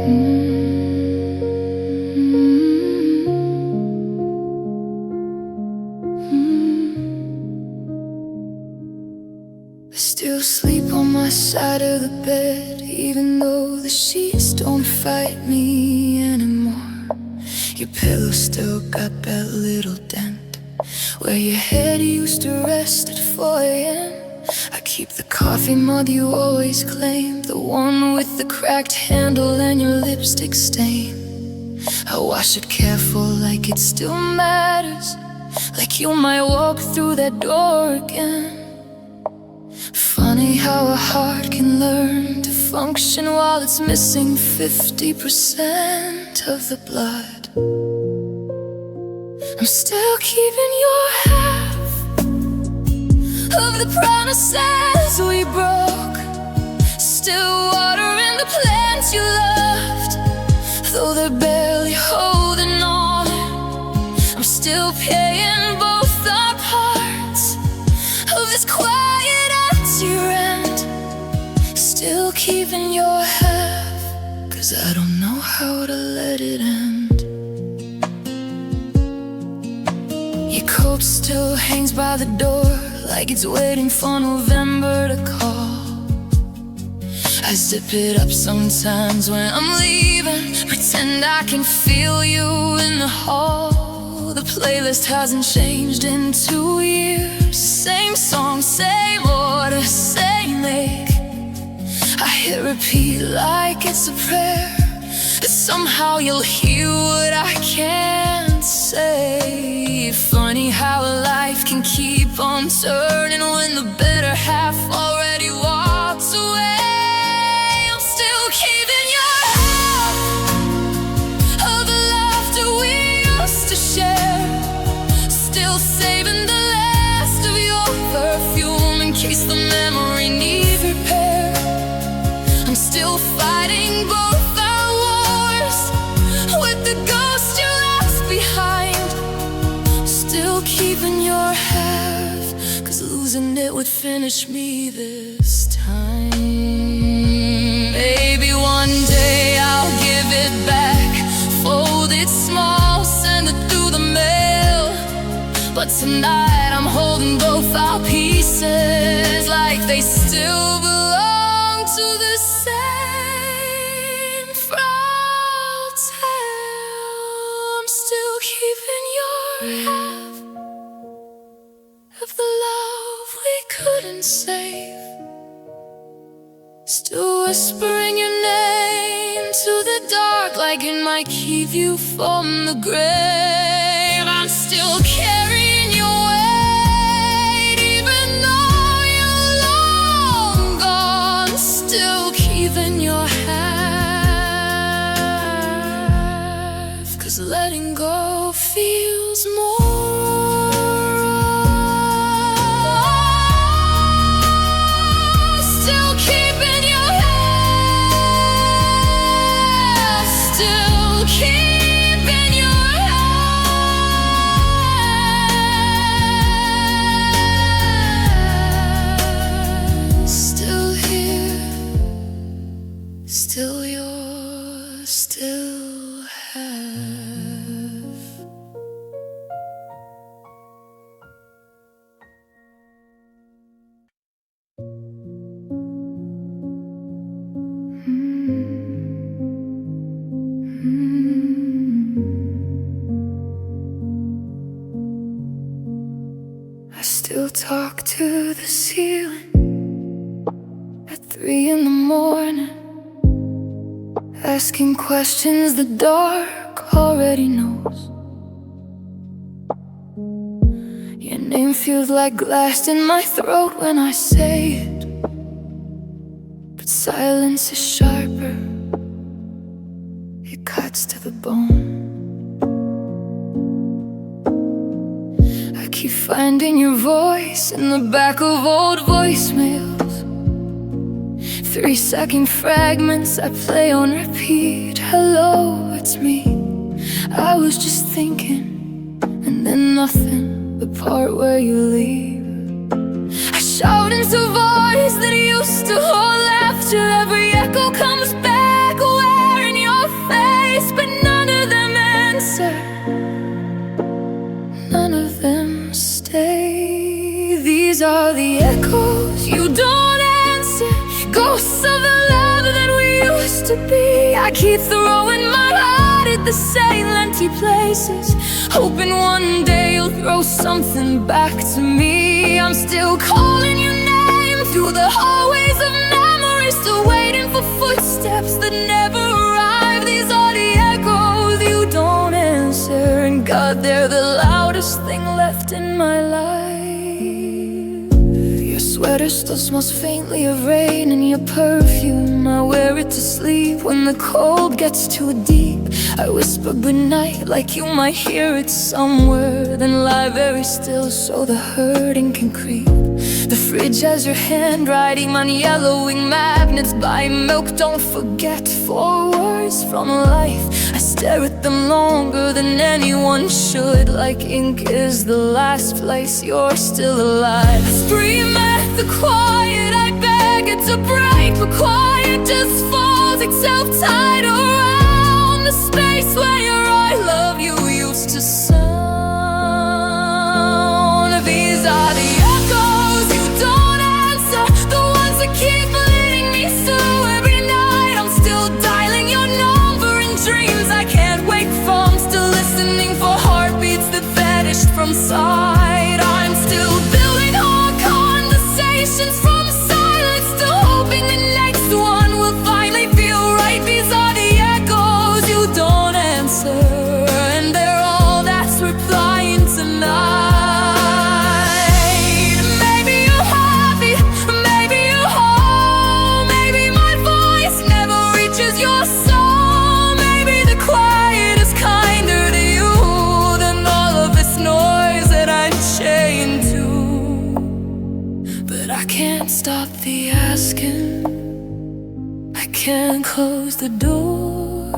I still sleep on my side of the bed, even though the sheets don't fight me anymore. Your pillow still got that little dent where your head used to rest at 4 a.m. I keep the coffee mug you always claimed, the one with the cracked handle and your lipstick stain. I wash it careful like it still matters, like you might walk through that door again. Funny how a heart can learn to function while it's missing 50% of the blood. I'm still keeping your half of the promises we broke, still watering the plants you loved, though they're barely holding on. I'm still paying both our parts of this quiet empty rent, still keeping your half, 'cause I don't know how to let it end. Your coat still hangs by the door like it's waiting for November to call. I zip it up sometimes when I'm leaving, pretend I can feel you in the hall. The playlist hasn't changed in 2 years. Same song, same order, same lake. I hit repeat like it's a prayer, but somehow you'll hear what I can't say. Funny how life can keep on turning when the better half already walked away. I'm still keeping your half of the laughter we used to share, still saving the last of your perfume in case the memory needs repair. I'm still fighting both our wars with the ghost you left behind, still keeping your half, 'cause losing it would finish me this time. Maybe one day I'll give it back, fold it small, send it through the mail. But tonight I'm holding both our pieces like they still belong to the same frail tale. I'm still keeping your half of the love we couldn't save, still whispering your name to the dark like it might keep you from the grave. I'm still carrying your weight even though you're long gone, still keeping your half, 'cause letting go feels more. Still yours, still have. I still talk to the ceiling at 3 in the morning, asking questions the dark already knows. Your name feels like glass in my throat when I say it, but silence is sharper, it cuts to the bone. I keep finding your voice in the back of old voicemails, 3-second fragments I play on repeat. Hello, it's me, I was just thinking, and then nothing, the part where you leave. I shout into voice that used to hold laughter, every echo comes back wearing your I keep throwing my heart at the same empty places, hoping one day you'll throw something back to me. I'm still calling your name through the hallways of memory, still waiting for footsteps that never arrive. These are the echoes you don't answer, and God, they're the loudest thing left in my life. Your sweater still smells faintly of rain, and your perfume, I wear it to sleep when the cold gets too deep. I whisper goodnight like you might hear it somewhere, then lie very still so the hurting can creep. The fridge has your handwriting on yellowing magnets. Buy milk, don't forget, 4 words from life. I stare at them longer than anyone should, like ink is the last place you're still alive. I scream at the quiet, I beg it to break, but quiet just falls itself tied around the space where your I love you used to sound. These are the echoes you don't answer, the ones that keep leading me through every night. I'm still dialing your number in dreams I can't wake from, still listening for heartbeats that vanished from sight. I'm still building on conversations from silence, still hoping the next one will finally feel right. These are the echoes you don't answer, and they're all that's replying tonight. Maybe you're happy, maybe you're home, maybe my voice never reaches your soul. Maybe the quiet is kinder to you than all of this noise that I'm chained to. But I can't stop the asking, I can't close the door.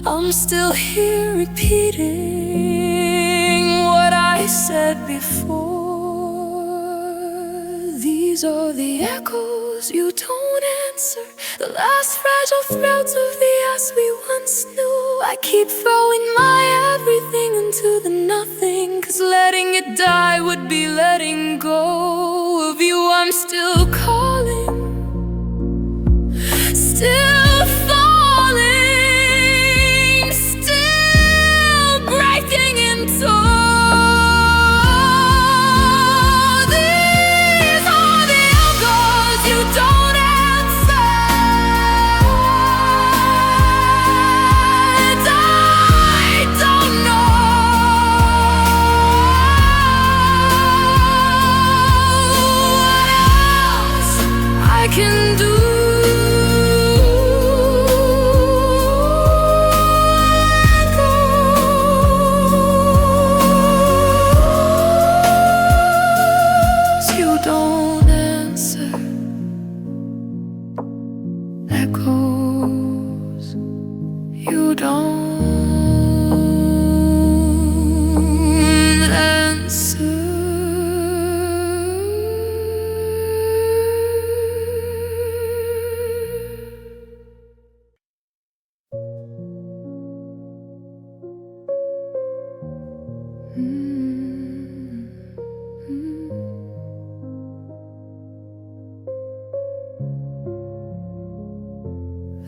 I'm still here repeating what I said before. These are the echoes you don't answer, the last fragile threads of the us we once knew. I keep throwing my everything into the nothing, 'cause letting it die would be letting go of you. I'm still calling, still falling, still breaking into. These are the echoes you don't answer, and I don't know what else I can do. You don't answer, echoes you don't answer.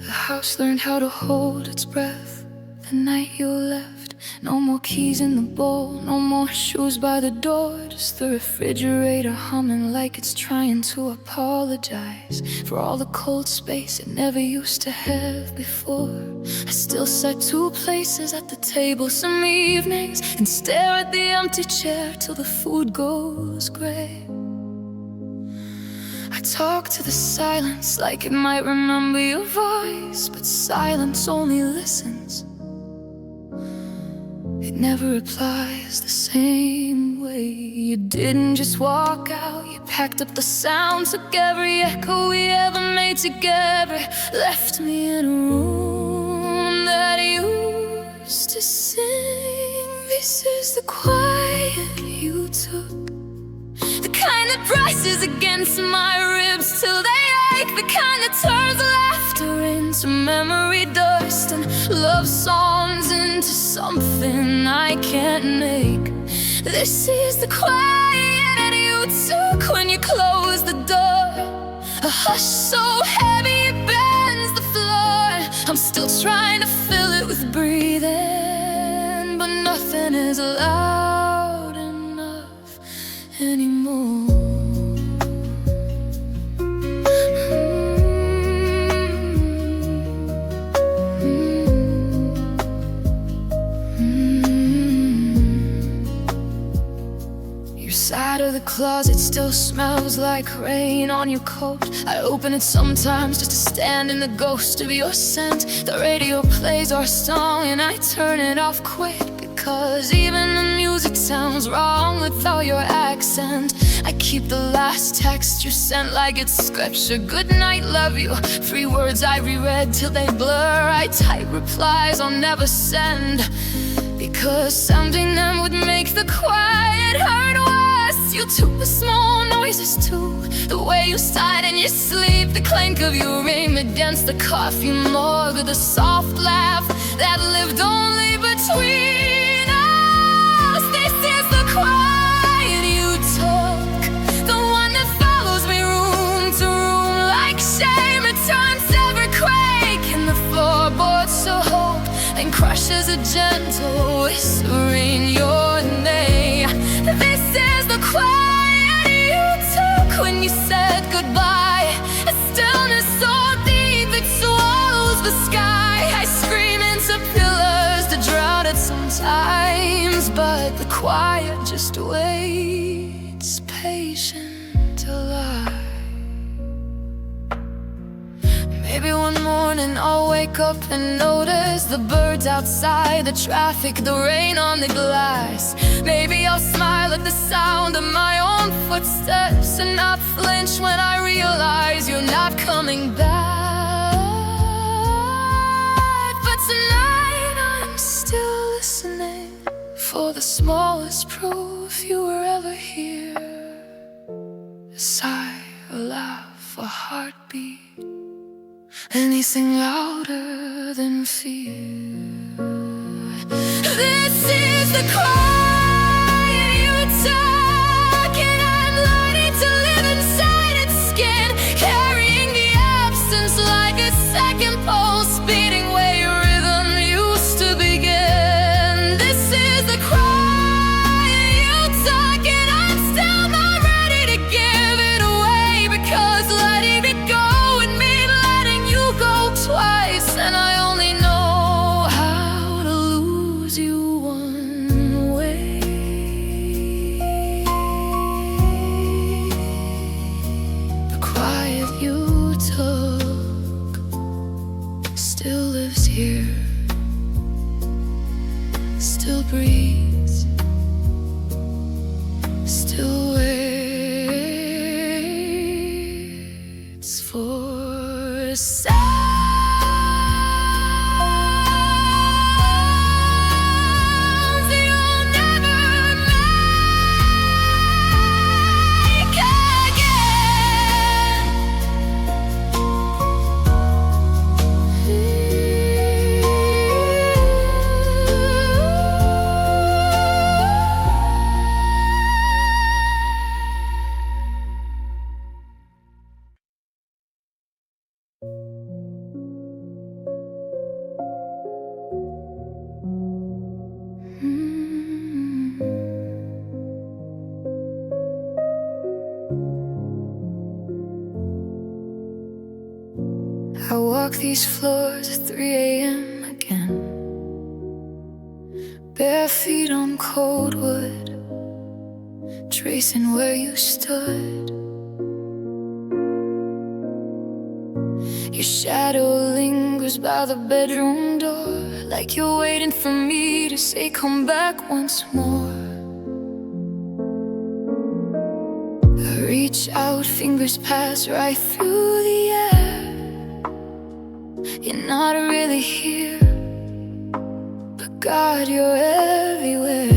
The house learned how to hold its breath the night you left. No more keys in the bowl, no more shoes by the door, just the refrigerator humming like it's trying to apologize for all the cold space it never used to have before. I still set 2 places at the table some evenings and stare at the empty chair till the food goes gray. I talk to the silence like it might remember your voice, but silence only listens. It never replies the same way. You didn't just walk out, you packed up the sound, took every echo we ever made together, left me in a room that used to sing. This is the quiet you took, the kind that presses against my ribs till they ache, the kind that turns laughter into memory dust and love songs into something I can't make. This is the quiet you took when you closed the door, a hush so heavy it bends the floor. I'm closet still smells like rain on your coat. I open it sometimes just to stand in the ghost of your scent. The radio plays our song and I turn it off quick, because even the music sounds wrong without your accent. I keep the last text you sent like it's scripture. Good night, love you. 3 words I reread till they blur. I type replies I'll never send, because sounding them would make the quiet hurt worse. You took the small noises too, the way you sighed in your sleep, the clank of your ring against the coffee mug, the soft laugh that lived only between us. This is the quiet you took, the one that follows me room to room like shame. It turns every quake in the floorboards to hope, and crushes a gentle whisper in your name. This is the quiet you took when you said goodbye, a stillness so deep it swallows the sky. I scream into pillars to drown it sometimes, but the quiet just waits, patient to lie. Maybe one morning I'll wake up and notice the birds outside, the traffic, the rain on the glass. Maybe I'll smile at the sound of my own footsteps and not flinch when I realize you're not coming back. But tonight I'm still listening for the smallest proof you were ever here. A sigh, a laugh, a heartbeat, anything louder than fear. This is the quiet you took, and I'm learning to live inside its skin, carrying the absence like a second pulse, beating where your rhythm used to begin. This is the quiet you took, and I'm still not ready to give it away, because letting it go would mean letting you go twice, and I only know how to lose you one way. The quiet you took still lives here, still breathes, still waits for sounds you'll never make again. I walk these floors at 3 a.m. again, bare feet on cold wood, tracing where you stood. Your shadow lingers by the bedroom door, like you're waiting for me to say come back once more. I reach out, fingers pass right through the air. You're not really here, but God, you're everywhere.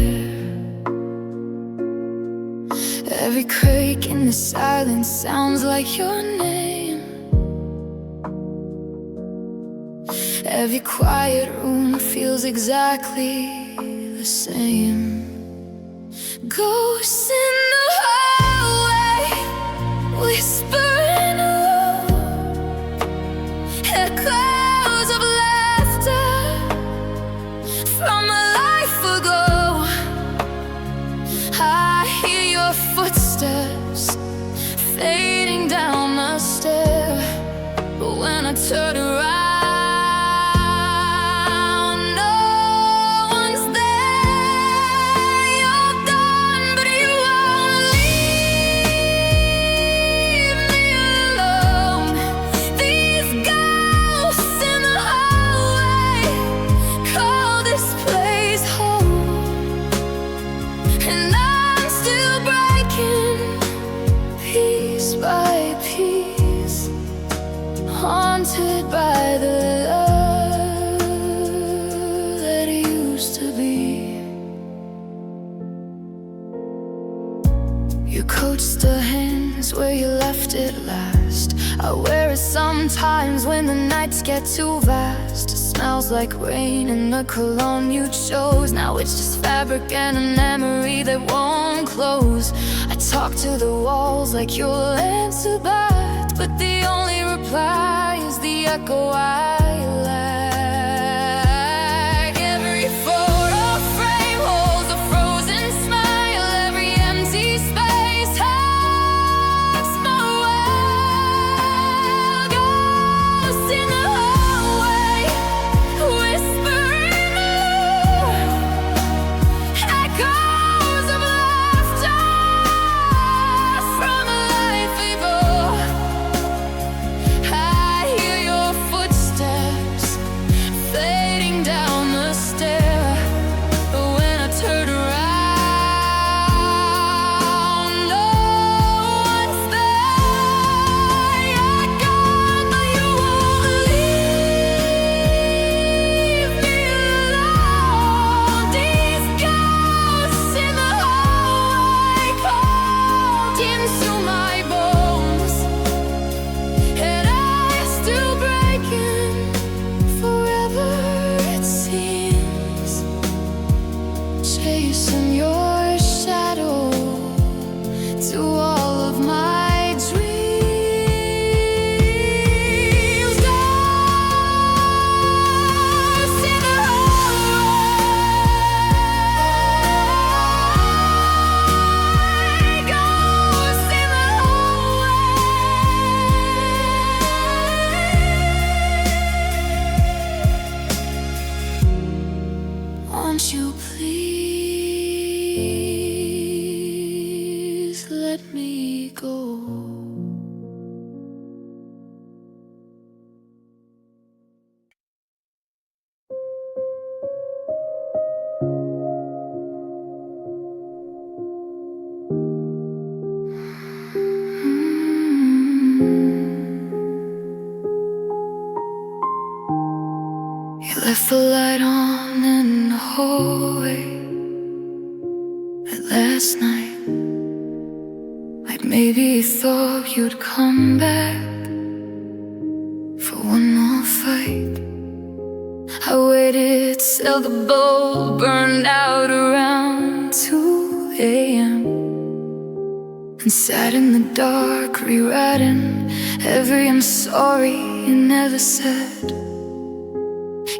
Every quake in the silence sounds like your name. Every quiet room feels exactly the same. Ghosts in the hallway, whispering alone, echoes of laughter from a life ago. I hear your footsteps fading down the stair, but when I turn around, no one's there. You're gone, but you won't leave. haunted by the love that it used to be. Your coat still hangs where you left it last. I wear it sometimes when the nights get too vast. It smells like rain in the cologne you chose. Now it's just fabric and a memory that won't close. I talk to the walls like you'll answer that, but the only reply is the echo I lack. Every photo frame holds a frozen smile. Every empty space has my wild ghost in the hallway, whispering low, echoes of laughter from a life ago. I hear your footsteps fading down the stair, but when I turn around, no one's there. You're gone, but you won't leave me alone. These ghosts in the hallway called into my bones, and I'm still breaking forever, it seems, chasing your shadow to all of my dreams. Ghosts in the hallway, ghosts in the hallway. Won't you please let me go? You left the light on in the hallway that last night, like maybe you thought you'd come back for one more fight. I waited till the bulb burned out around 2 a.m. and sat in the dark rewriting every I'm sorry you never said.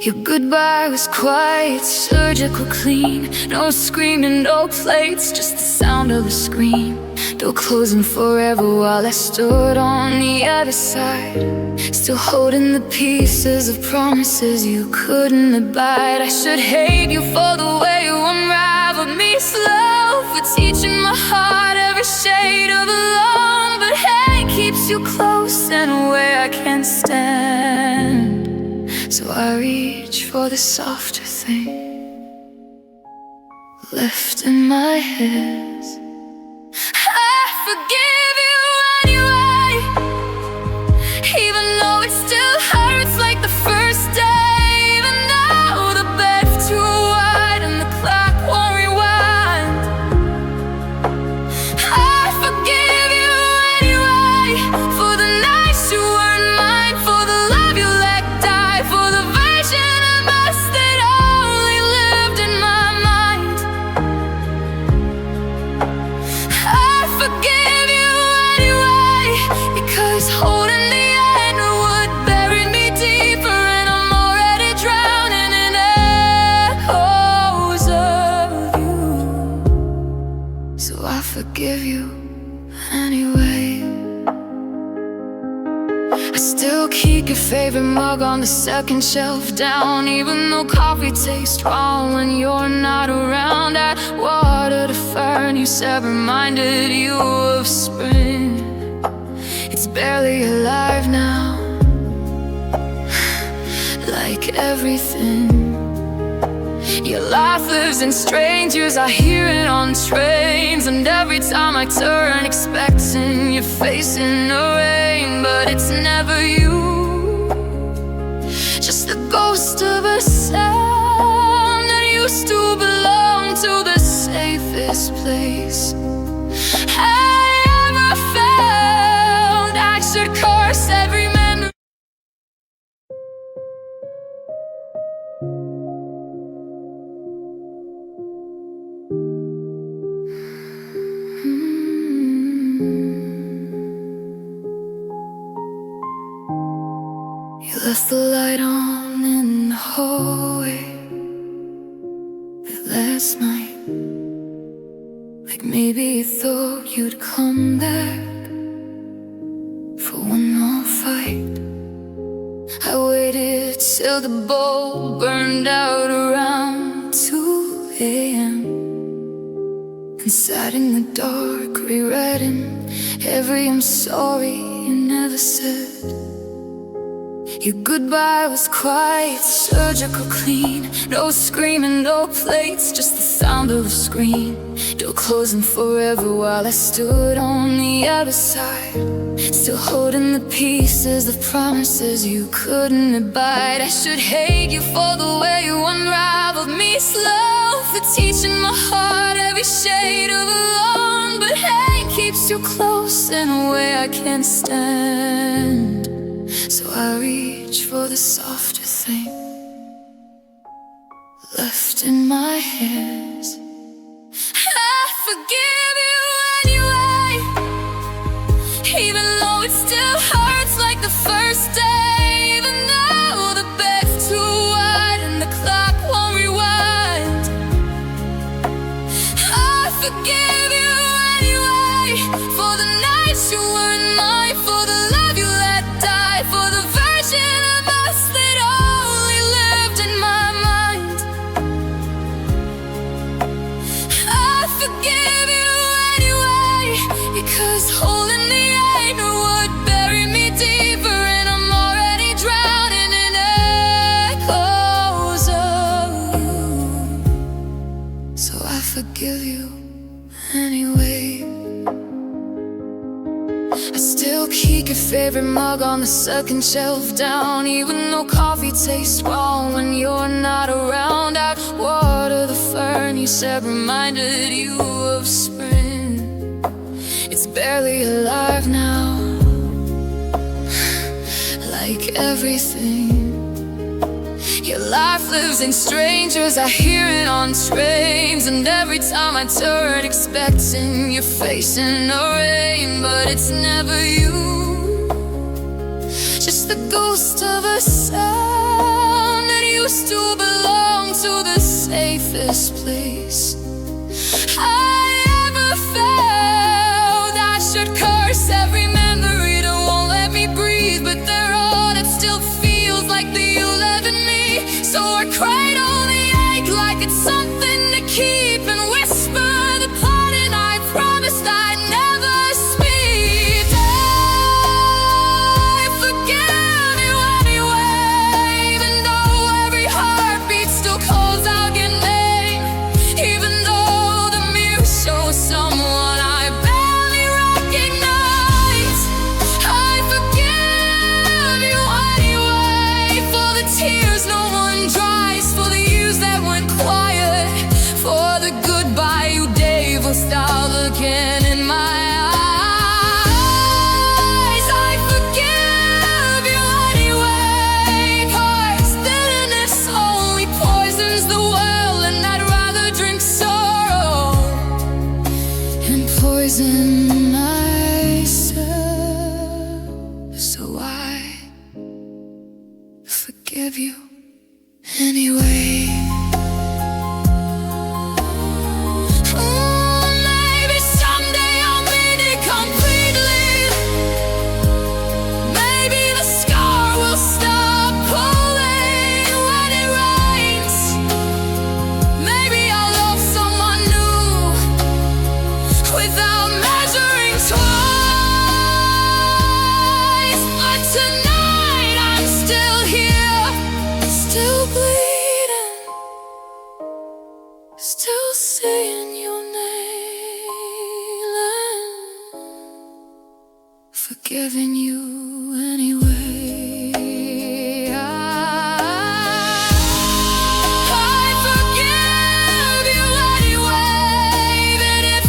Your goodbye was quiet, surgical clean. No screaming, no plates, just the sound of a scream. Door closing forever while I stood on the other side, still holding the pieces of promises you couldn't abide. I should hate you for the way you unraveled me slow, for teaching my heart every shade of alone. But hate keeps you close in a way I can't stand, so I reach for the softer thing left in my hands. I forgive you anyway, even though it still hurts like the first day. Even though the bed's too wide and the clock won't rewind, I forgive you anyway, for the nights you weren't mine, for the love you let die, for the version of us that only lived in my mind. I forgive you anyway, because holding the end would bury me deeper, and I'm already drowning in echoes of you. So I forgive you anyway. I still keep your favorite mug on the second shelf down, even though coffee tastes wrong when you're not around. I watered a fern you said reminded you of spring. It's barely alive now, like everything. Your life lives in strangers, I hear it on trains, and every time I turn expecting your face in the rain, but it's never you. place I ever felt. I should curse every memory. You left the light on in the hallway last night, like maybe you thought you'd come back for one more fight. I waited till the bowl burned out around 2 a.m. and sat in the dark rewriting every I'm sorry you never said. Your goodbye was quiet, surgical clean. No screaming, no plates, just the sound of a screen. Door closing forever while I stood on the other side, still holding the pieces of promises you couldn't abide. I should hate you for the way you unraveled me slow, for teaching my heart every shade of alone. But hate keeps you close in a way I can't stand, so I reach for the softer thing left in my hands. I forgive you anyway, even though it still hurts like the first day. Even though the bed's too wide and the clock won't rewind, I forgive you anyway, for the nights you weren't mine, for the love you let die, for the version of us that only lived in my mind. I forgive you anyway, because holding the anger would bury me deeper, and I'm already drowning in echoes of you. So I forgive you anyway. I still keep your favorite mug on the second shelf down, even though coffee tastes wrong when you're not around. I'd water the fern you said reminded you of spring. It's barely alive now, like everything. Your life lives in strangers, I hear it on trains, and every time I turn expecting your face in the rain. But it's never you, just the ghost of a sound that used to belong to the safest place I ever felt. I should curse every memory that won't let me breathe, but they're all that still feels like the you live in me. So I cradle the ache like it's something to keep, and whisper the part and I promised I'd never speak. I forgive you anyway, even though every heartbeat still calls out your name, even though the mirror shows someone I barely recognize. I forgive you anyway, for the tears no one dries, for the years that went quiet, for the goodbye you gave without looking in my eyes. I forgive you anyway, 'cause bitterness only poisons the well, and I'd rather drink sorrow and poison myself. So I forgive you anyway. Maybe someday I'll mean it completely. Maybe the scar will stop pulling when it rains. Maybe I'll love someone new without measuring twice. But tonight I'm still here, still bleeding, still saying your name, forgiving you anyway. I forgive you anyway, even if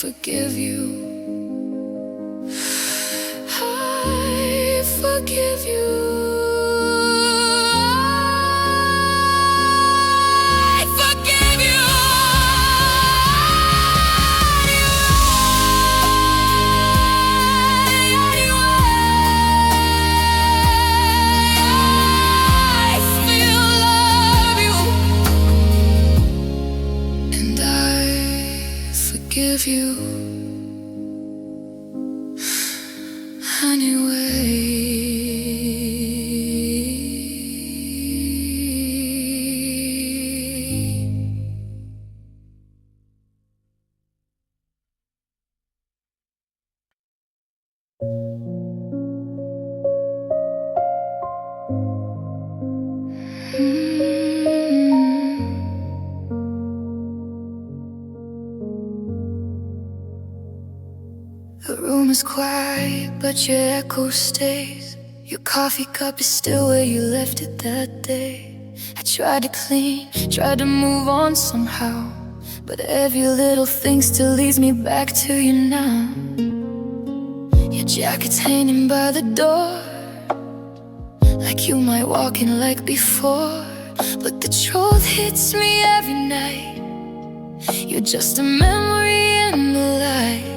forgive you. I forgive you. I forgive you. I still love you, and I forgive you anyway. The room is quiet, but your echo stays. Your coffee cup is still where you left it that day. I tried to clean, tried to move on somehow, but every little thing still leads me back to you now. Your jacket's hanging by the door, like you might walk in like before. But the truth hits me every night. You're just a memory in the light.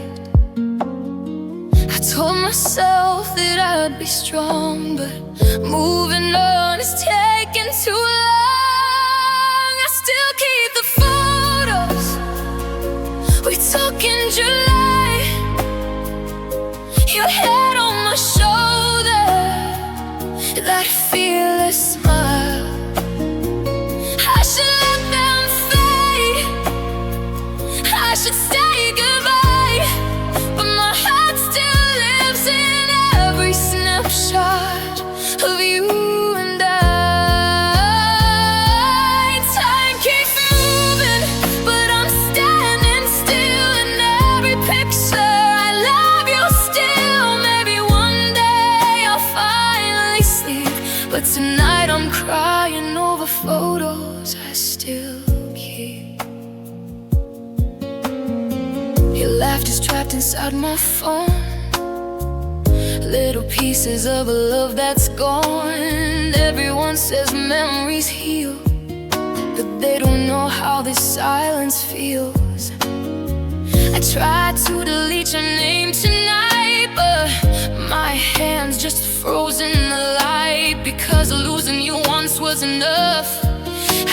I told myself that I'd be strong, but moving on is taking too long. I still keep the photos we took in July. Your head on my shoulder, that fearless smile. I should let them fade, I should say goodbye, but my heart still lives in every snapshot of you and I. Time keeps moving, but I'm standing still in every picture. I love you still, maybe one day I'll finally sleep, but tonight I'm crying over photos I still keep. Your laughter's trapped inside my phone, little pieces of a love that's gone. Everyone says memories heal, but they don't know how this silence feels. I tried to delete your name tonight, but my hands just froze in the light. Because losing you once was enough,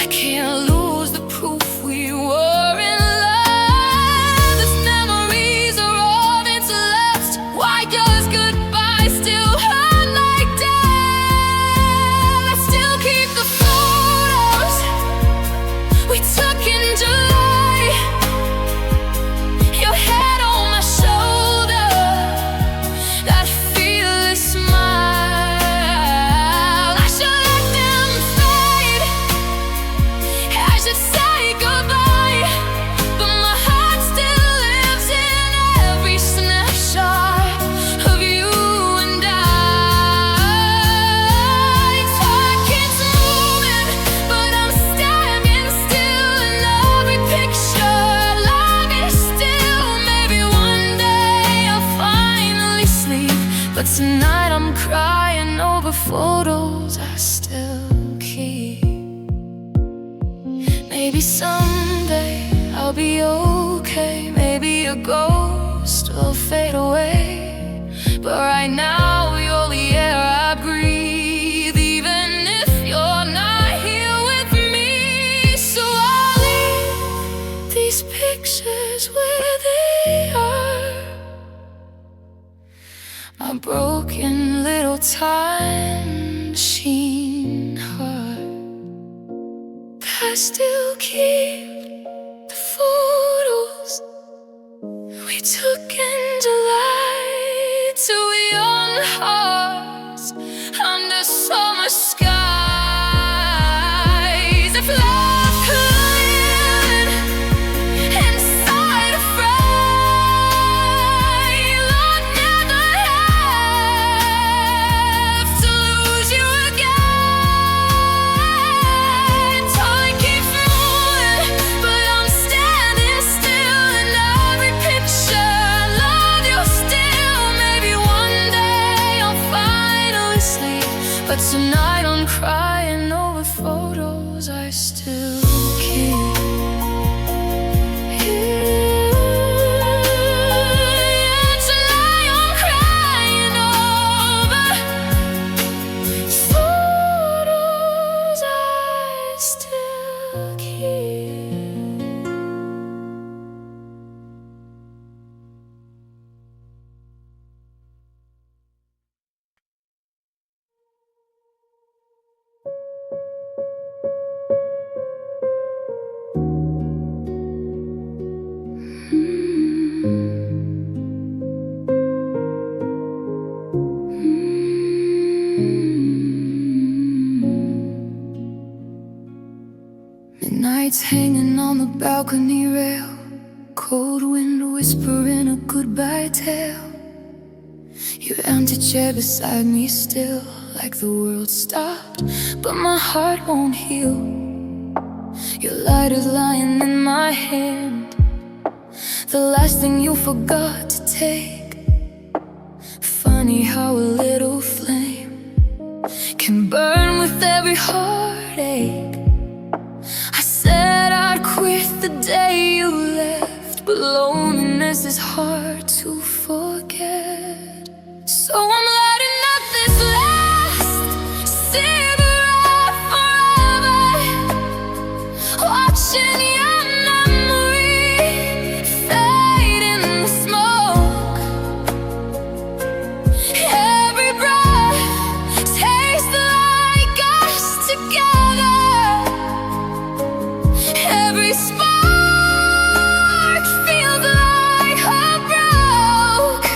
I can't lose the proof we were in love. These memories are all that's left. Why does goodbye still hurt like death? I still keep the photos we took in July. Your head on my shoulder, that fearless smile. I should let them fade, I should say goodbye, but my heart still lives in every snapshot of you and I. Time keeps moving, but I'm standing still in every picture. I love you still, maybe one day I'll finally sleep, but tonight I'm crying over photos I still keep. Maybe someday I'll be okay, maybe your ghost will fade away, but right now you're the air I breathe, even if you're not here with me. So I'll leave these pictures where they are, my broken little time machine heart. I still keep the photos we took in July, two young hearts under summer skies. If love could live inside a frame, I'd never have to lose you again. Time keeps moving, but I'm standing still in every picture. nights hanging on the balcony rail, cold wind whispering a goodbye tale. Your empty chair beside me still, like the world stopped, but my heart won't heal. Your light is lying in my hand, the last thing you forgot to take. Funny how a little flame can burn with every heartache. I said I'd quit the day you left, but loneliness is hard to forget. So I'm lighting up this last cigarette forever, watching your memory fade in the smoke. Every breath tastes like us together, every spark feels like hope broke.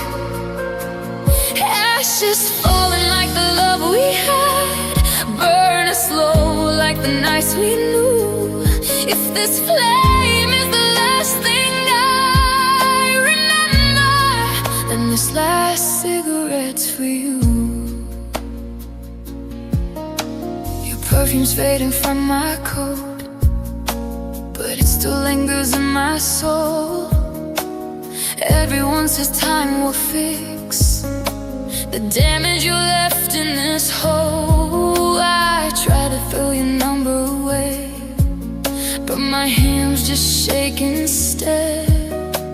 Ashes falling like the love we had, burn us slow like the nights we knew. If this flame is the last thing I remember, then this last cigarette's for you. Your perfume's fading from my coat, but it still lingers in my soul. Everyone says time will fix the damage you left in this hole. I try to throw your number away, but my hands just shake instead,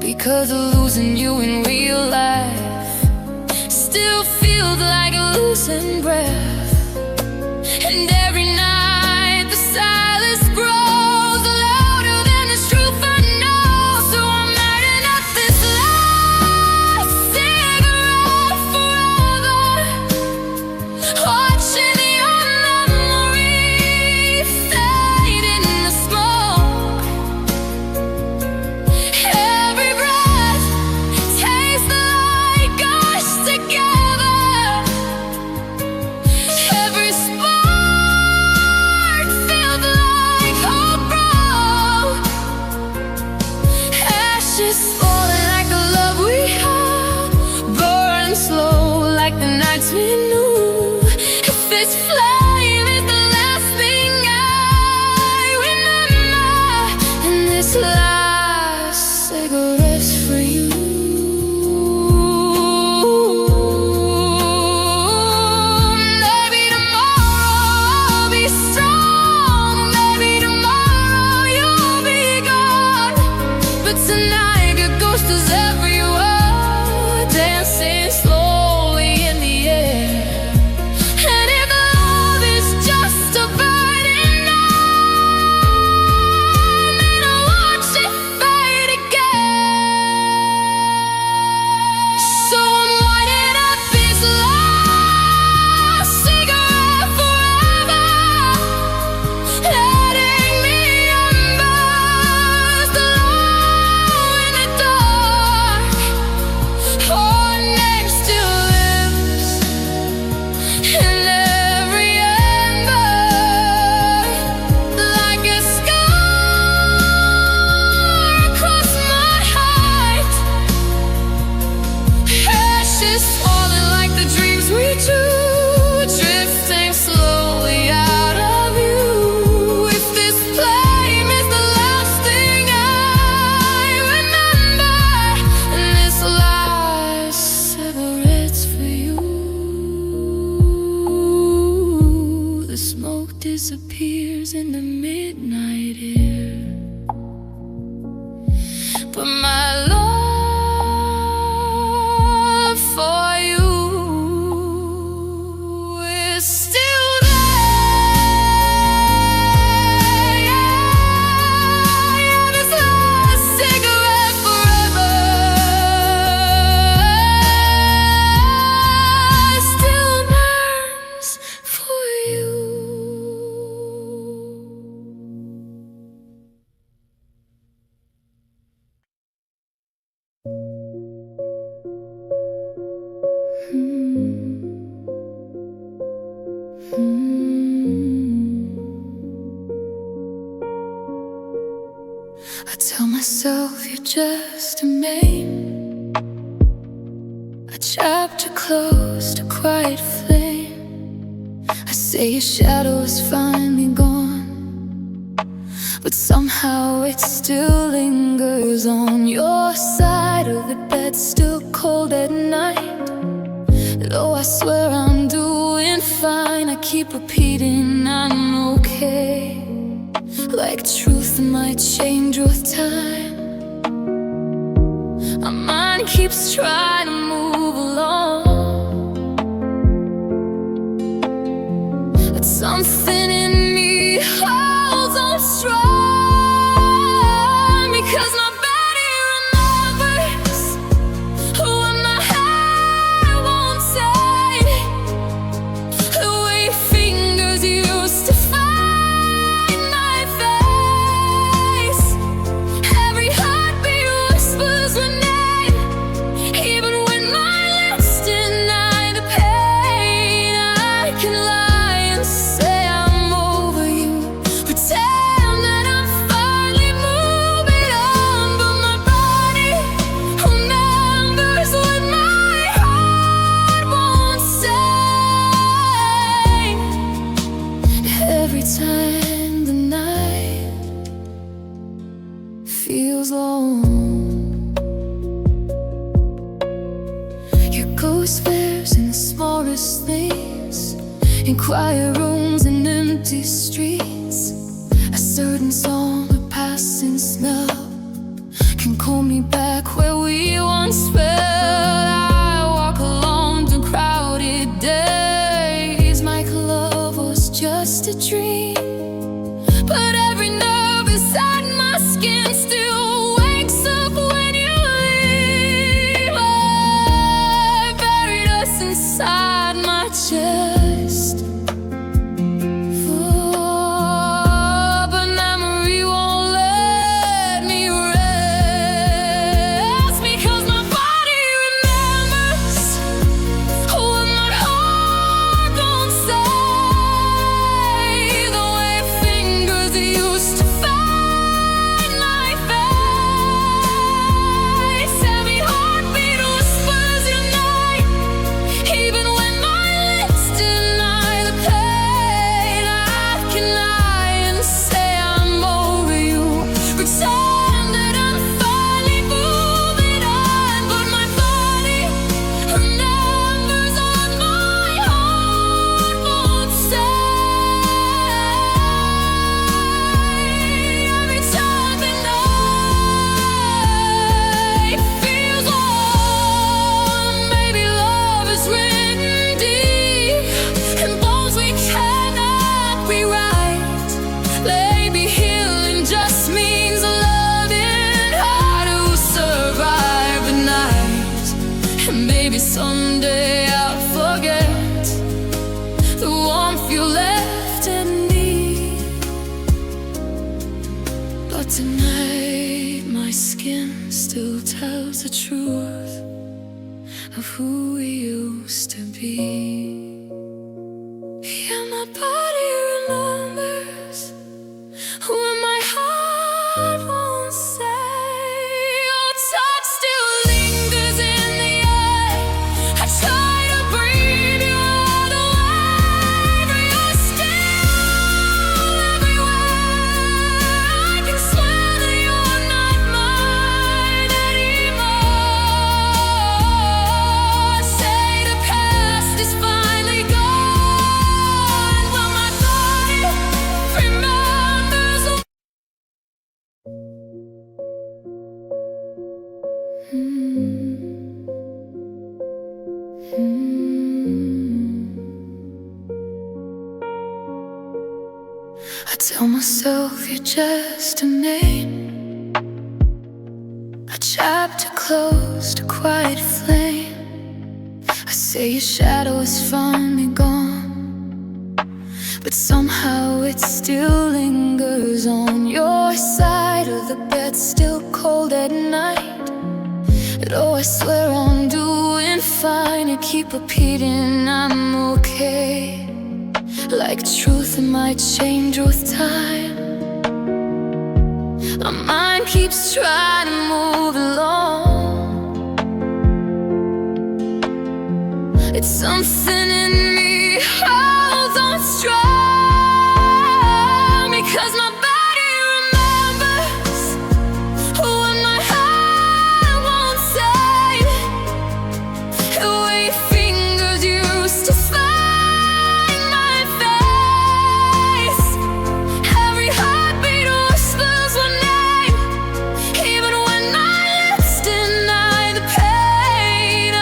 because losing you in real life still feels like losing breath. And every night the silence grows louder than the truth I know. So I'm lighting up this last cigarette forever, watching your memory fade in the smoke. Every breath tastes like us together, every spark feels like hope broke. Ashes falling like the love we had, burn slow like the nights we knew. If this flame is the last thing I remember, and this last cigarette's for you. Maybe tomorrow I'll be strong, maybe tomorrow you'll be gone, but tonight your ghost is everywhere, dancing slowly in the air. And if love is just a burning down, then I'll watch it fade again. So I'm lighting up this last cigarette forever, letting me embers glow in the dark. Our name still lives in every ember, like a scar across my heart. Ashes falling like the dreams we drew, drifting slowly out of you. If this flame is the last thing I remember, and this last cigarette's for you. The smoke disappears in the midnight air, but my love for you is still there. Yeah, this last cigarette forever still burns for you. myself you're just a name, a chapter closed, a quiet flame. I say your shadow is finally gone, but somehow it still lingers on your side of the bed, still cold at night. Though I swear I'm doing fine, I keep repeating I'm okay. Like truth might change with time. My mind keeps trying to move along, but something in me holds on strong, because my body remembers what my head won't say, the way fingers used to find my face. Every heartbeat whispers my name, even when my lips deny the pain. I can lie and say I'm over you, pretend that I'm finally moving on, but my body remembers what my heart won't say. Every time the night feels long, your ghost fares in the smallest things, in quiet rooms and empty streets. A certain song, a passing smell, can call me back where we once felt. I walk along through crowded days, like love was just a dream, but every nerve inside my skin still wakes up when you leave. I buried us inside my chest, but memory won't let me rest, because my body remembers what my heart won't say, the way fingers used to find my face. Every heartbeat whispers your name, even when my lips deny the pain. I can lie and say I'm over you, pretend that I'm finally moving on, but my body remembers what my heart won't say. Every time the night feels warm, maybe love is written deep in bones we cannot rewrite. Maybe healing just means loving hard to survive the night, and maybe someday I'll forget the warmth you left in me. But tonight my skin still tells the truth of who we used to be. Yeah, my body remembers what my heart won't say. Your touch still lingers in the air. I try to breathe you out away, but you're still everywhere. I can swear that you're not mine anymore. Say the past is finally gone, but my body remembers. I tell myself you're just a name, a chapter closed, a quiet flame. I say your shadow is finally gone, but somehow it still lingers on your side of the bed, still cold at night. Though I swear I'm doing fine, I keep repeating I'm okay. Like truth, it might change with time. My mind keeps trying to move along. It's something in me holds on strong, because my body remembers what my heart won't say, the way your fingers used to find my face. Every heartbeat whispers my name, even when my lips deny the pain. I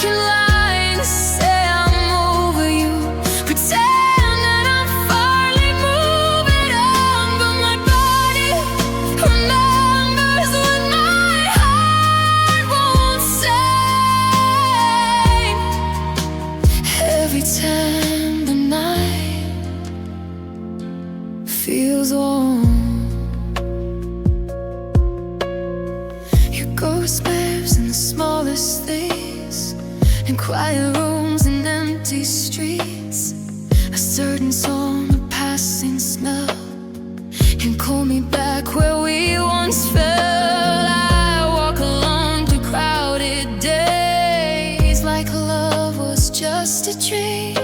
can lie and say I'm over you, pretend that I'm finally moving on, but my body remembers what my heart won't say. Every time the night feels warm, your ghost lives in the smallest things, in quiet rooms and empty streets. A certain song, a passing smell, can call me back where we once fell. I walk along through crowded days like love was just a dream,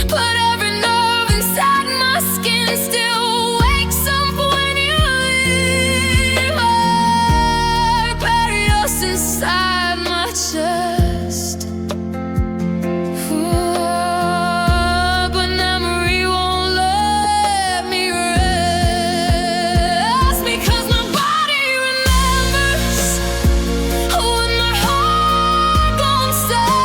but every nerve inside my skin still wakes up when you leave. I buried us inside my chest, but memory won't let me rest, because my body remembers what my heart won't say,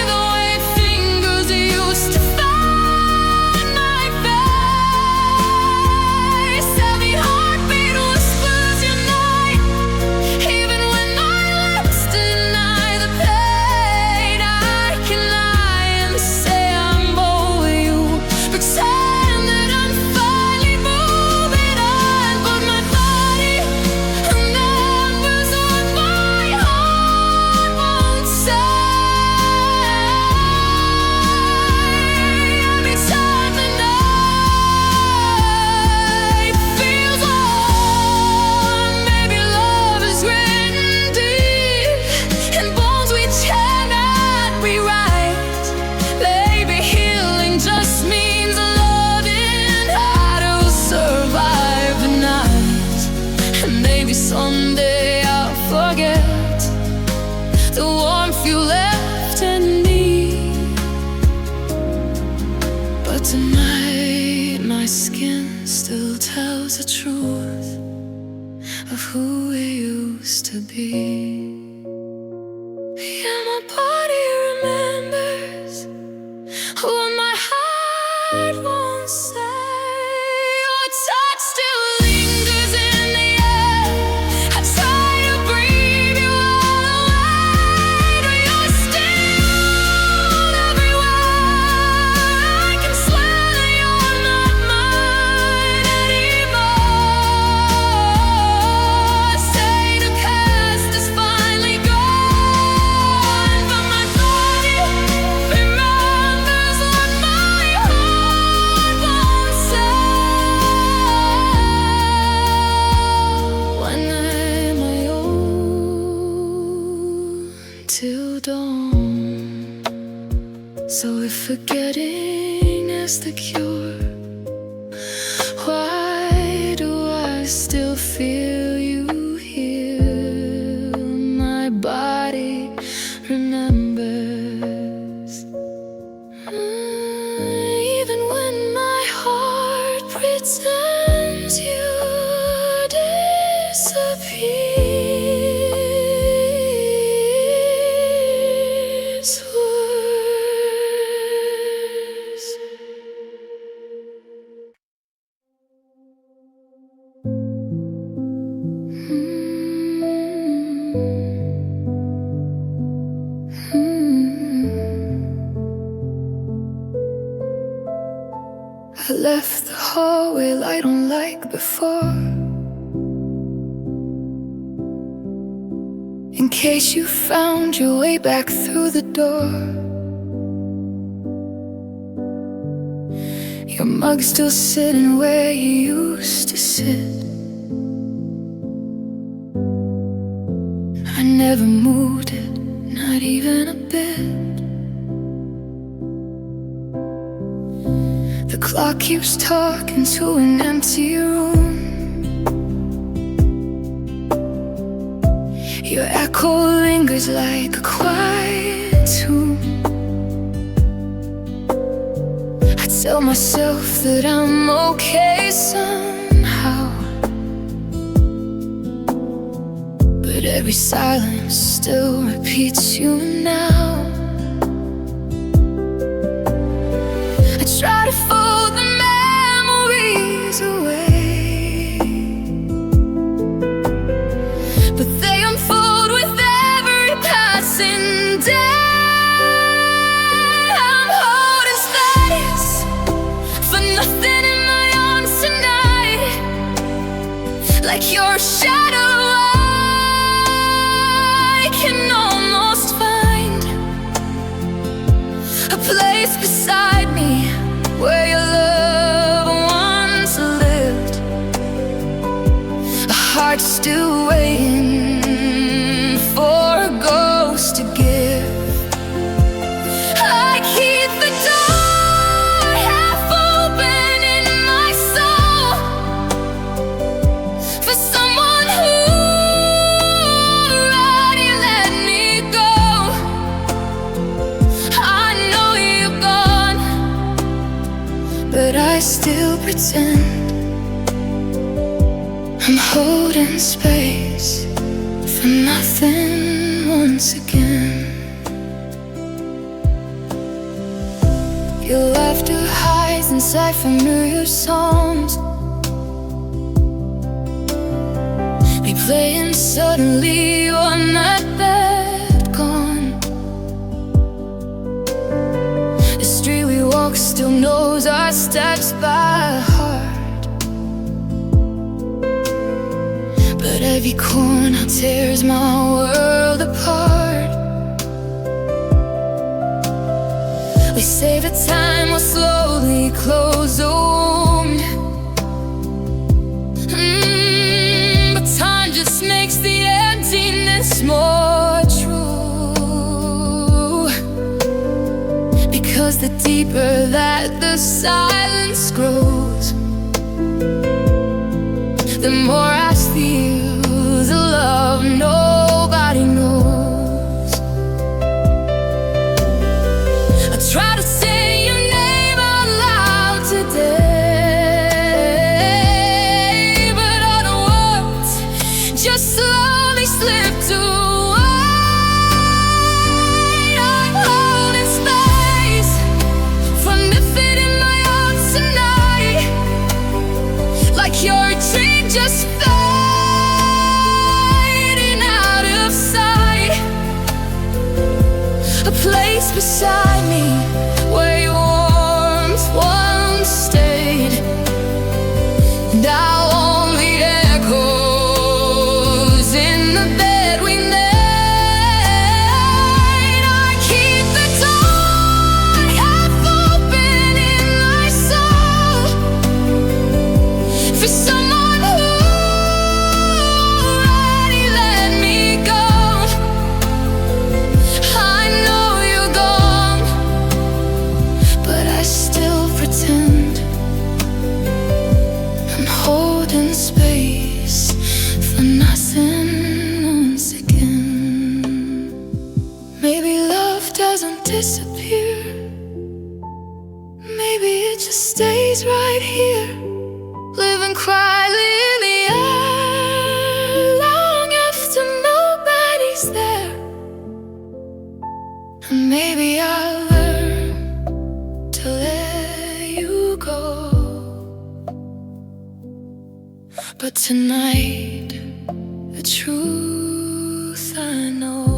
the way fingers used to find my face. Every heartbeat whispers your name, even when my lips deny the pain. I can lie and say I'm over you, pretend that I'm finally moving on, but my body remembers what my heart won't say. Every time the night feels warm, maybe love is written deep in bones we cannot rewrite. Maybe healing just means loving how to survive the night, and maybe someday I'll forget the warmth you left in me, but tonight my skin still tells the truth of who we used to be. Yeah, my body remembers what my heart won't say. Your touch still lingers in the air. I try to breathe you all away, but you're still everywhere. I can swear that you're not mine anymore. Say the cast is finally gone, but my body remembers what my heart won't say. When am I old till dawn? So if forgetting is the cure, why do I still feel you here? My body remembers, even when my heart pretends you disappears worse. I left the hallway light on like before, in case you found your way back through the door. Your mug's still sitting where you used to sit. I never moved it, not even a bit. The clock keeps talking to an empty room. Your echo lingers like a quiet tomb. I tell myself that I'm okay somehow, but every silence still repeats you now. I try to fold the memories away, but they unfold with every passing day. I'm holding space for nothing in my arms tonight, like your shadow. I can almost find a place beside me where your love once lived, a heart still waiting for a ghost to give. I keep the door half open in my soul for someone who already let me go. I know you're gone, but I still pretend I'm holding space for nothing once again. Your laughter hides inside familiar songs, replaying suddenly you're not that gone. The street we walk still knows our steps by heart, but every corner tears my world apart. We save the time, we'll slowly close on. But time just makes the emptiness more true, because the deeper that the silence grows, the more I steal the love nobody knows. I try to say your name out loud today, but all the words just slowly slipped away. I'm holding space for nothing in my arms tonight, like your dream just fading out of sight. A place beside me where your warmth once stayed, now only echoes in the bed we made. I keep the door half open in my soul for someone who already let me go. I know you're gone, but I still pretend I'm holding space for nothing once again. Maybe love doesn't disappear, maybe it just stays right here, living quietly in the air, long after nobody's there. And maybe I'll learn to let you go, but tonight the truth I know.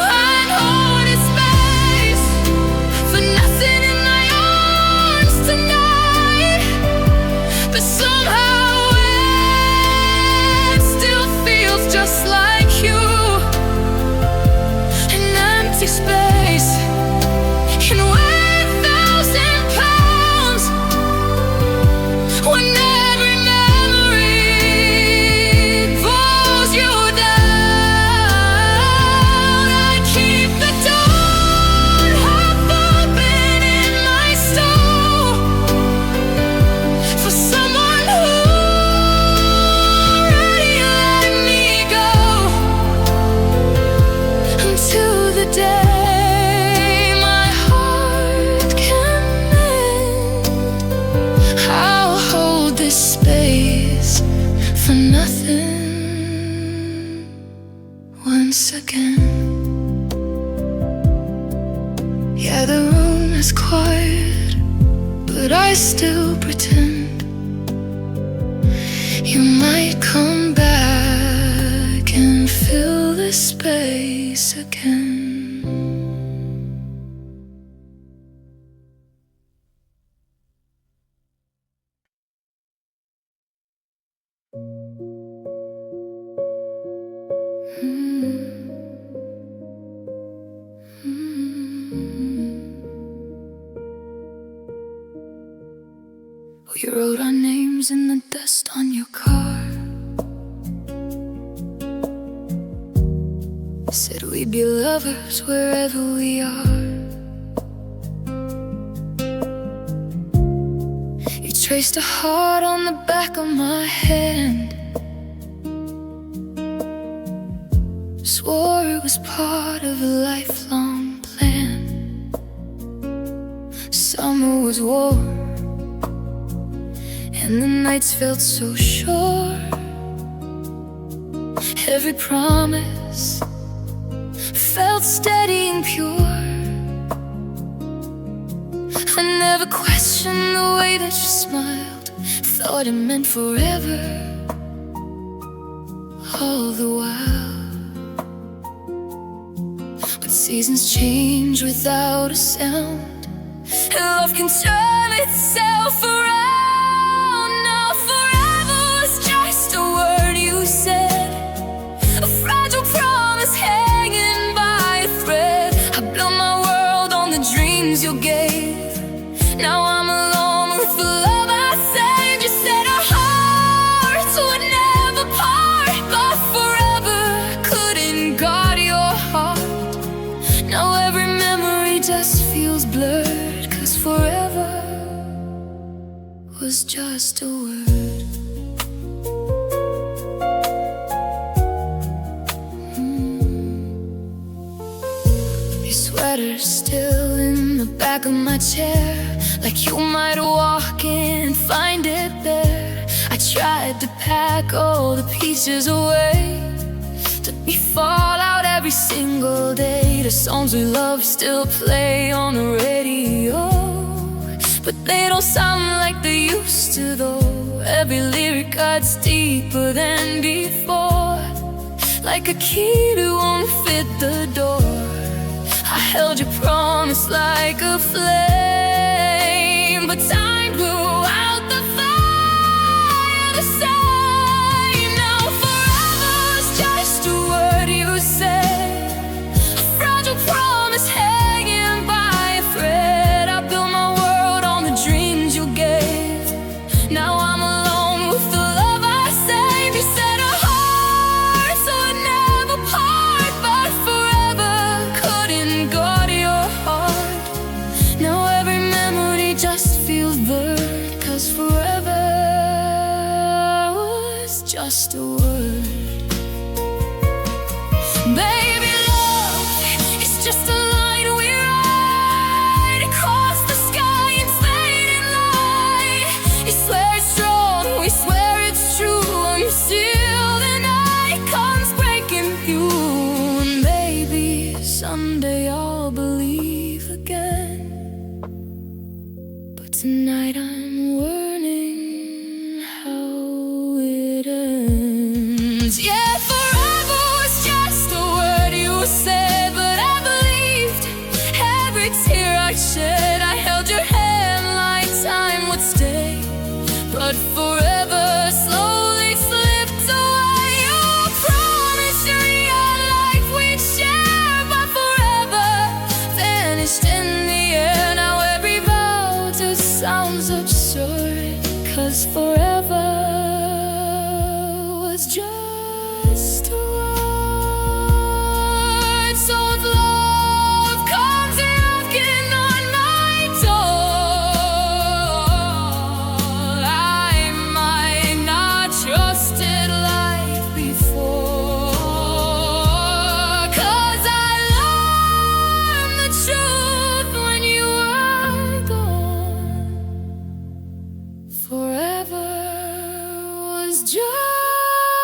I'm holding space for nothing in my arms tonight, but somehow it still feels just like you. An empty space can weigh 1,000 pounds. nothing once again. Yeah, the room is quiet, but I still pretend you might come back and fill the space again. We wrote our names in the dust on your car. Said we'd be lovers wherever we are. You traced a heart on the back of my hand. Swore it was part of a lifelong plan. Summer was warm and the nights felt so short. Every promise felt steady and pure. I never questioned the way that you smiled. Thought it meant forever, all the while. But seasons change without a sound, and love can turn itself around. You gave. Now I'm alone with the love I saved. You said our hearts would never part, but forever couldn't guard your heart. Now every memory just feels blurred, 'cause forever was just a word. Your sweater's still in the back of my chair, like you might walk in and find it there. I tried to pack all the pieces away, let me fall out every single day. The songs we love still play on the radio, but they don't sound like they used to though. Every lyric cuts deeper than before, like a key that won't fit the door. I held your promise like a flame, but time blew out the fire the same. Now forever's just a word you said, a fragile promise hanging by a thread. I built my world on the dreams you gave. Now I'm alone with the love I saved. You said our hearts would never part, but forever couldn't guard your heart. Now every memory just feels blurred, 'cause forever was just a word. Baby, love is just a line we ride across the sky in fading light. You swear it's strong, we swear it's true, until the night comes breaking through. And maybe someday I'll believe again, but tonight I'm learning how it ends. Yeah, forever was just a word you said, but I believed every tear I shed. I held your hand like time would stay, but forever slowly slipped away. You promised your young life we'd share, but forever vanished in the air. Now every vow just sounds absurd, 'cause forever was just a word. So if love comes knocking on my door, I might not trust it like before, 'cause I learned the truth when you were gone. Forever was just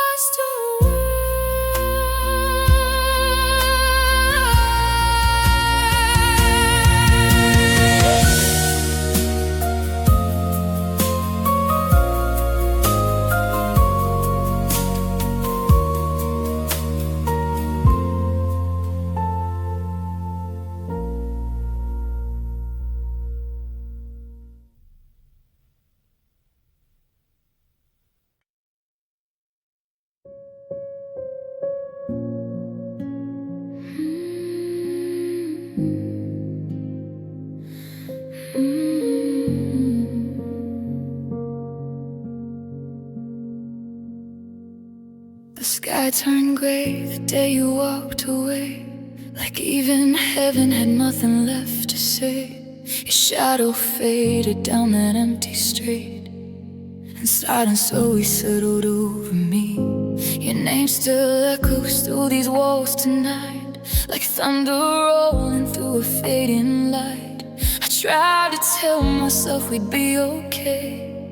sky turned gray the day you walked away, like even heaven had nothing left to say. Your shadow faded down that empty street, and silence slowly settled over me. Your name still echoes through these walls tonight, like thunder rolling through a fading light. I tried to tell myself we'd be okay,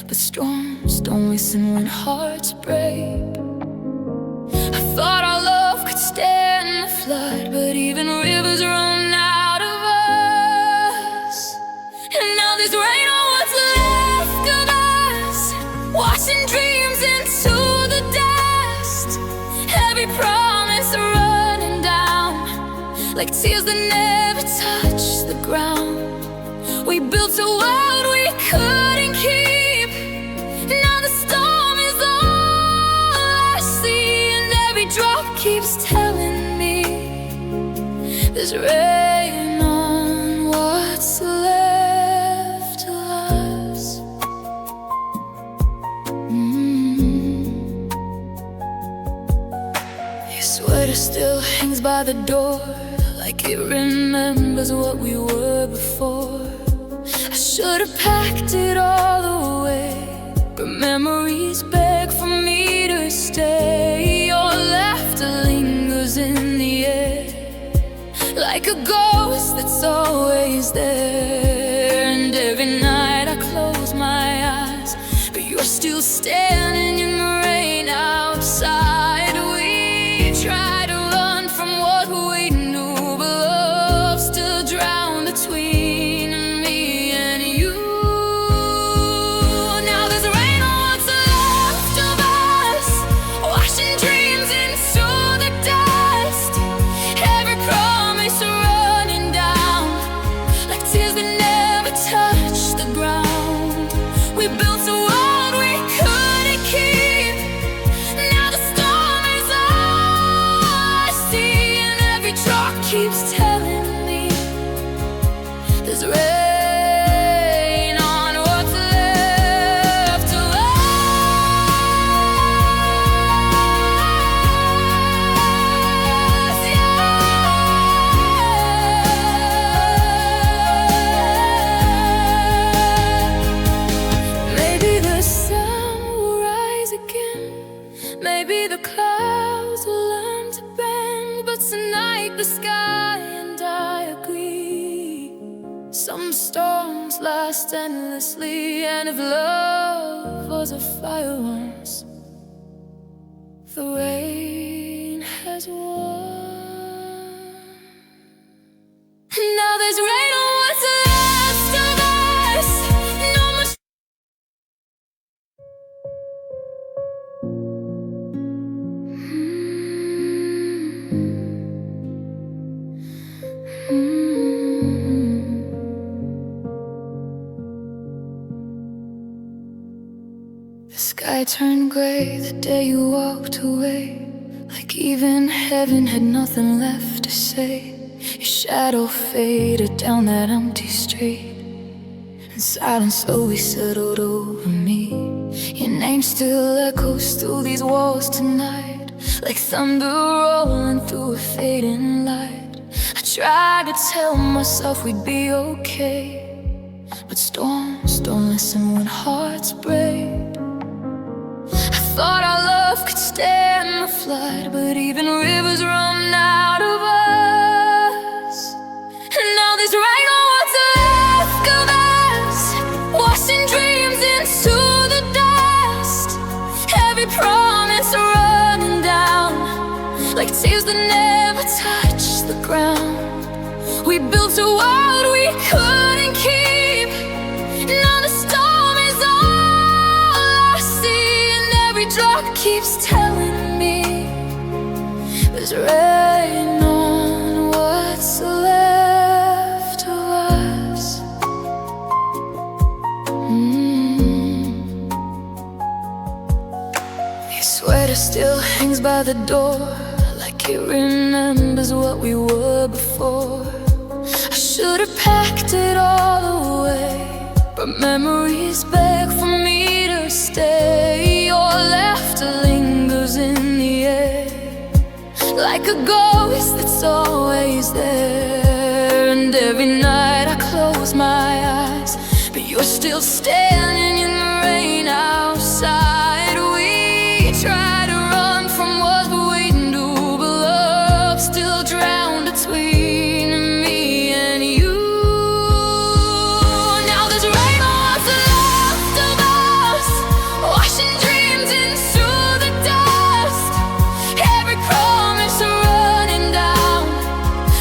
but storms don't listen when hearts break. I thought our love could stand the flood, but even rivers run out of us. And now there's rain on what's left of us, washing dreams into the dust. Every promise running down, like tears that never touch the ground. We built a world we couldn't keep. Now the storm is all I see, and every drop keeps telling me there's rain on what's left of us. Your sweater still hangs by the door, like it remembers what we were before. I should have packed it all away, but memories beg for me to stay. Your laughter lingers in the air, like a ghost that's always there. And every night I close my eyes, but you're still standing in the rain outside. We try to run from what we knew, but love still drowned between me and you. Now there's rain on what's left of us, washing dreams into the dust. Every promise running down, like tears that never touch the ground. We built a world we couldn't keep. Now the storm is all I see, and every drop keeps telling me there's rain on what's left of us. Yeah. Maybe the sun will rise again, maybe the clouds will learn to bend, but tonight the sky and I agree, some storms last endlessly. And if love was a fire once, the rain has won. Now there's rain on what's left of us. No more The sky turned gray the day you walked away, like even heaven had nothing left to say. Your shadow faded down that empty street, and silence slowly settled over me. Your name still echoes through these walls tonight, like thunder rolling through a fading light. I tried to tell myself we'd be okay, but storms don't listen when hearts break. I thought our love could stand the flood, but even rivers run out of us. And now there's rain on what's left of us, washing dreams into the dust. Every promise running down, like tears that never touch the ground. We built a world we couldn't keep. Now the storm is all I see, and every drop keeps telling me there's rain on what's left of us. Your sweater still hangs by the door, like it remembers what we were before. I should have packed it all away, but memories beg for me to stay. Your laughter lingers in a ghost that's always there. And every night I close my eyes, but you're still standing in the rain outside. We try to run from what we do, but love still drowned between me and you. Now there's rain on what's left of us, washing dreams into the dust. Every promise running down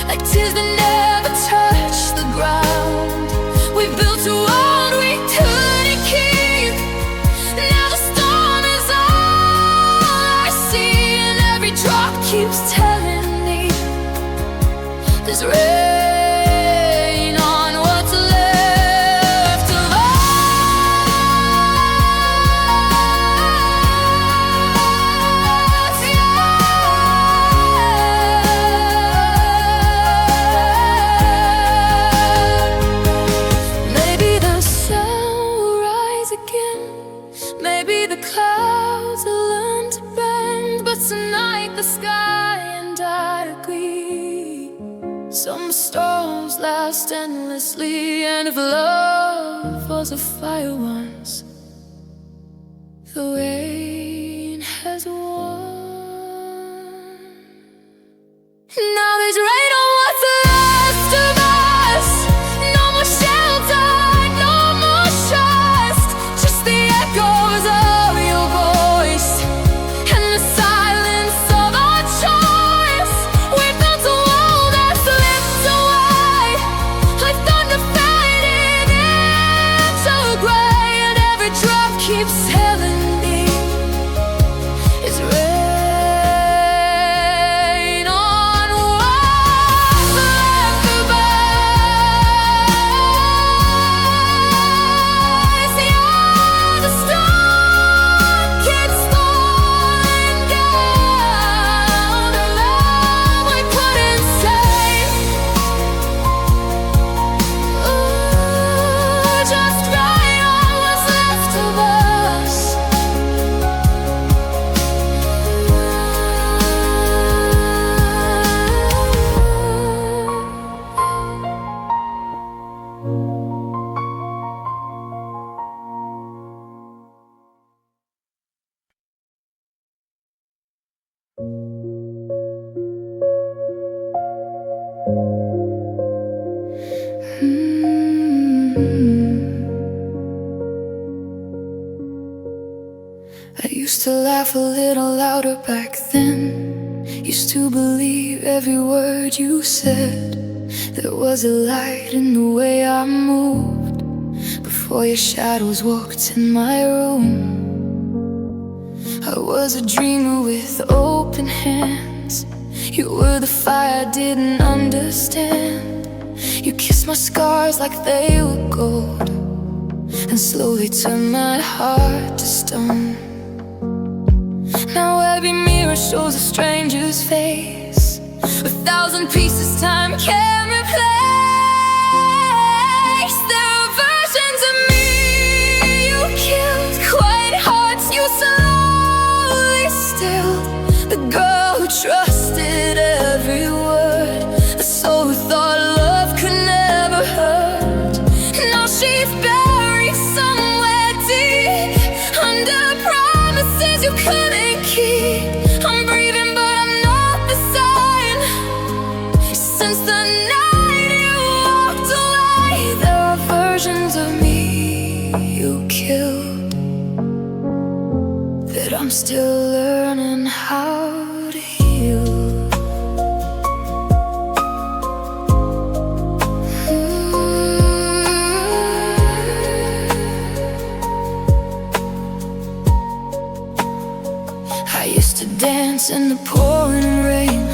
like tears that never touch the ground. We built a world we couldn't keep. Now the storm is all I see, and every drop keeps telling me there's rain on what's left of us. Maybe the sun will rise again, maybe the clouds will learn to bend, but tonight the sky and I agree, some storms last endlessly. And if love was a fire once, the rain has won. Now there's rain on what's left of us. No more shelter, no more trust, just the echoes of your voice and the silence of our choice. We built a wall that slipped away, like thunder fading into gray, and every drop keeps telling me it's rain on what's left of us. Yeah, the storm keeps falling down, the love we couldn't save. Ooh, just rain on what's left of us. I used to laugh a little louder back then, used to believe every word you said. There was a light in the way I moved before your shadows walked in my room. I was a dreamer with open hands. You were the fire I didn't understand. You kissed my scars like they were gold, and slowly turned my heart to stone. Now every mirror shows a stranger's face, 1,000 pieces time can replace. There are versions of me you killed, quiet hearts you slowly stilled. The girl who trusted every word, the soul who thought love could never hurt. Now she's buried somewhere deep under promises you couldn't keep. I'm breathing but I'm not the same. Since the night you walked away, there are versions of me you killed that I'm still learning how to heal. I used to dance in the pouring rain,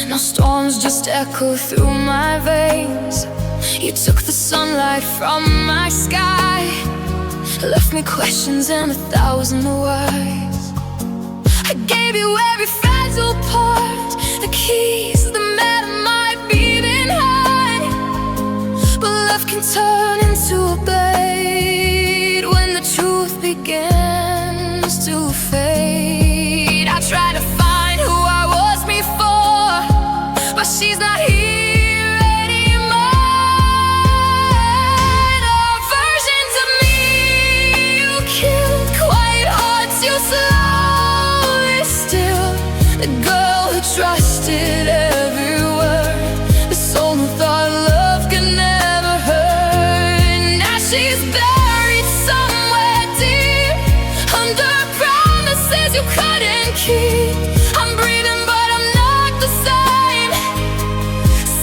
now storms just echo through my veins. You took the sunlight from my sky, left me questions and 1,000 whys. I gave you every fragile part, the keys, the map might be behind. But love can turn into a blade when the truth begins to fade. I try to find who I was before, she's not here anymore. The versions of me you killed, quiet hearts you slowly still. The girl who trusted every word, the soul who thought love could never hurt. Now she's buried somewhere deep, under promises you couldn't keep. I'm breathing but I'm not the same,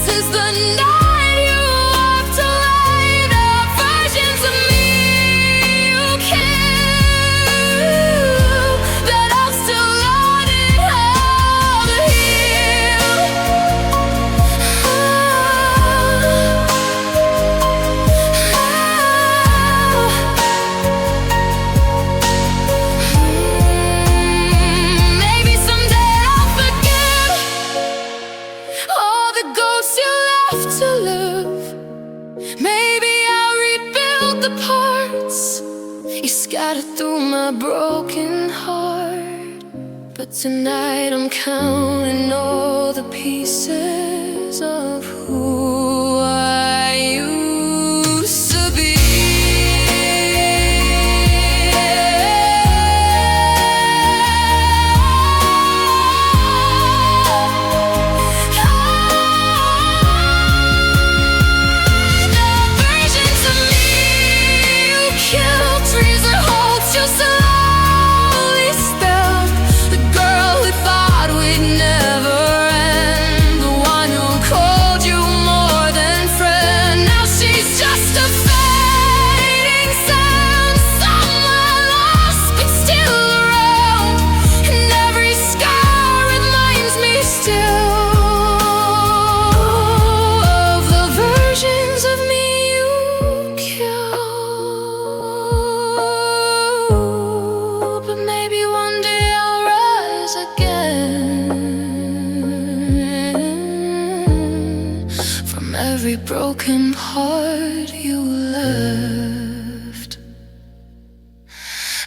since the night you walked away. The versions of me you killed, that I'm still learning how to heal. Maybe someday I'll forgive all the ghosts you left to live. Maybe I'll rebuild the parts you scattered through my broken heart. But tonight I'm counting all the pieces of who I used to be. The versions of me you killed, treason holds you slowly spelled. The girl who thought we'd never end, the one who called you more than friend. Now she's just a fading sound, someone lost but still around. And every scar reminds me still of the versions of me you killed. But maybe one day I'll rise again from every broken part you left,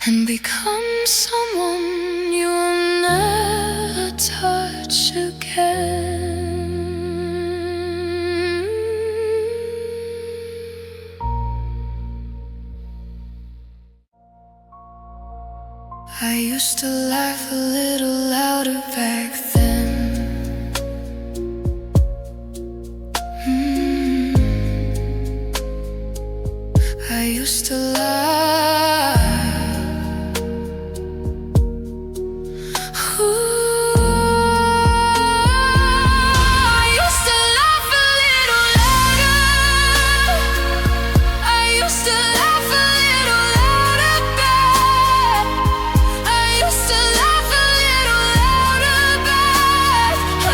and become someone you will never touch again. I used to laugh a little louder back then. I used to laugh. Ooh, I used to laugh a little louder. I used to laugh a little louder back. I used to laugh a little louder back. I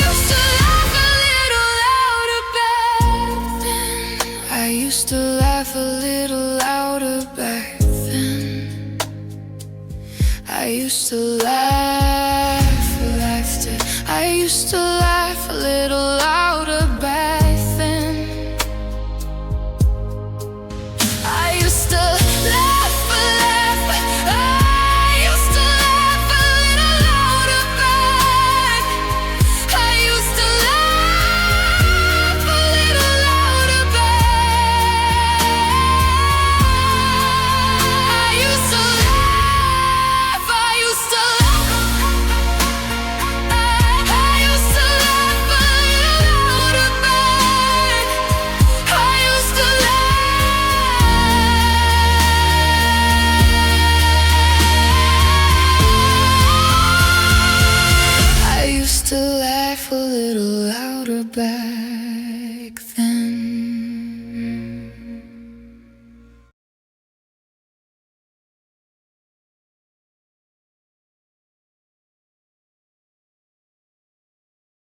used to laugh a little louder back then. I used to laugh a little louder back then. I used to laugh, laughed it. I used to